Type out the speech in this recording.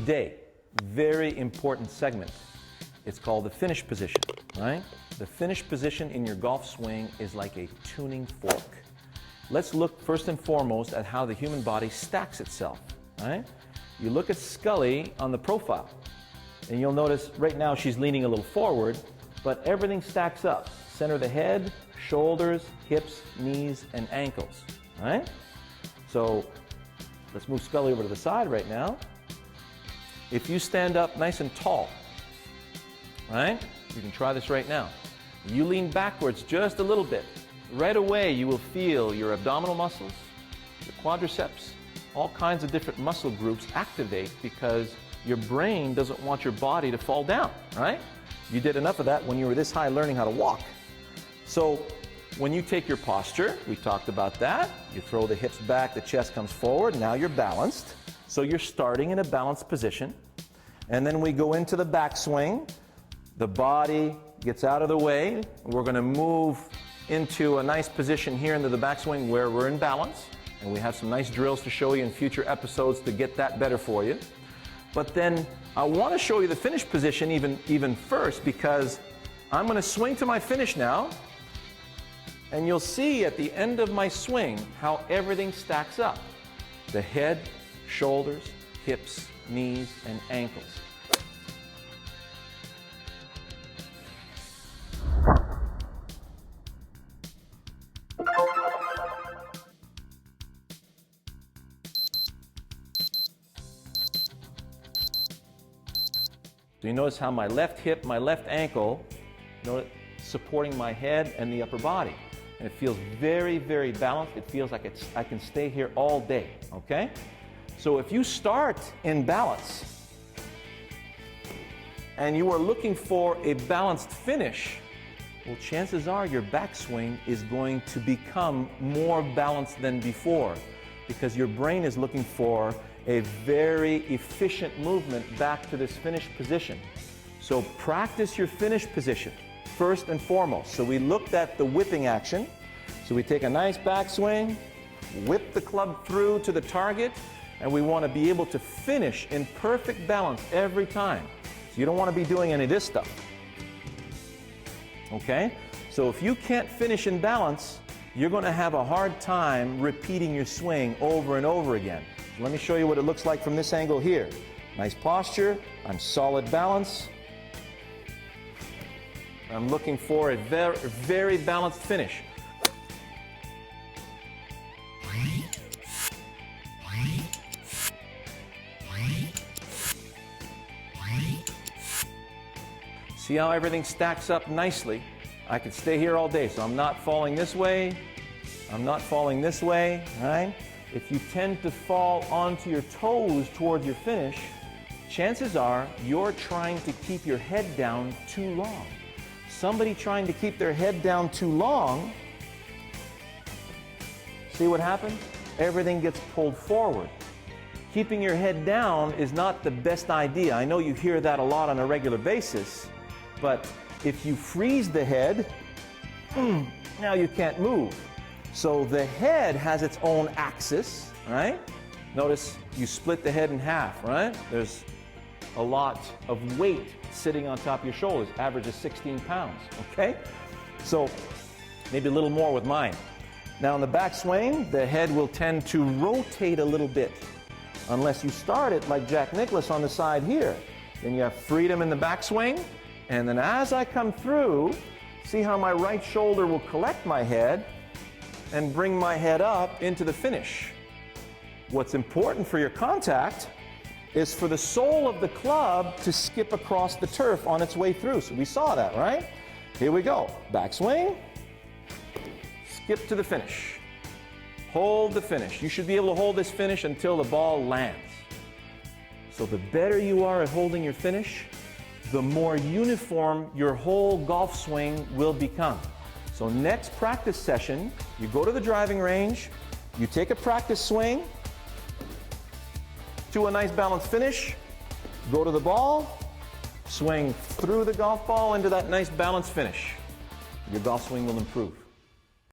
today, very important segment. It's called the finish position, right? The finish position in your golf swing is like a tuning fork. Let's look first and foremost at how the human body stacks itself, right? You look at Scully on the profile, and you'll notice right now she's leaning a little forward, but everything stacks up. Center of the head, shoulders, hips, knees, and ankles, right? So let's move Scully over to the side right now. If you stand up nice and tall, right? You can try this right now. You lean backwards just a little bit. Right away, you will feel your abdominal muscles, your quadriceps, all kinds of different muscle groups activate because your brain doesn't want your body to fall down, right? You did enough of that when you were this high learning how to walk. So when you take your posture, we talked about that. You throw the hips back, the chest comes forward, now you're balanced. So you're starting in a balanced position. And then we go into the backswing. The body gets out of the way. We're going to move into a nice position here into the backswing where we're in balance. And we have some nice drills to show you in future episodes to get that better for you. But then I want to show you the finish position even first, because I'm going to swing to my finish now. And you'll see at the end of my swing how everything stacks up. The head, shoulders, hips, knees, and ankles. So you notice how my left hip, my left ankle, supporting my head and the upper body. And it feels very, very balanced. It feels like I can stay here all day, okay? So if you start in balance and you are looking for a balanced finish, well, chances are your backswing is going to become more balanced than before, because your brain is looking for a very efficient movement back to this finish position. So practice your finish position first and foremost. So we looked at the whipping action. So we take a nice backswing, whip the club through to the target, and we want to be able to finish in perfect balance every time. So you don't want to be doing any of this stuff. Okay? So if you can't finish in balance, you're going to have a hard time repeating your swing over and over again. So let me show you what it looks like from this angle here. Nice posture, I'm solid balance. I'm looking for a very, very balanced finish. See how everything stacks up nicely? I could stay here all day, so I'm not falling this way, I'm not falling this way, right? If you tend to fall onto your toes towards your finish, chances are you're trying to keep your head down too long. Somebody trying to keep their head down too long, see what happens? Everything gets pulled forward. Keeping your head down is not the best idea. I know you hear that a lot on a regular basis, but if you freeze the head, now you can't move. So the head has its own axis, right? Notice you split the head in half, right? There's a lot of weight sitting on top of your shoulders. Average is 16 pounds, okay? So maybe a little more with mine. Now in the backswing, the head will tend to rotate a little bit unless you start it like Jack Nicklaus on the side here. Then you have freedom in the backswing, and then as I come through, see how my right shoulder will collect my head and bring my head up into the finish. What's important for your contact is for the sole of the club to skip across the turf on its way through. So we saw that, right? Here we go. Backswing, skip to the finish. Hold the finish. You should be able to hold this finish until the ball lands. So the better you are at holding your finish, the more uniform your whole golf swing will become. So next practice session, you go to the driving range, you take a practice swing to a nice balanced finish, go to the ball, swing through the golf ball into that nice balanced finish. Your golf swing will improve.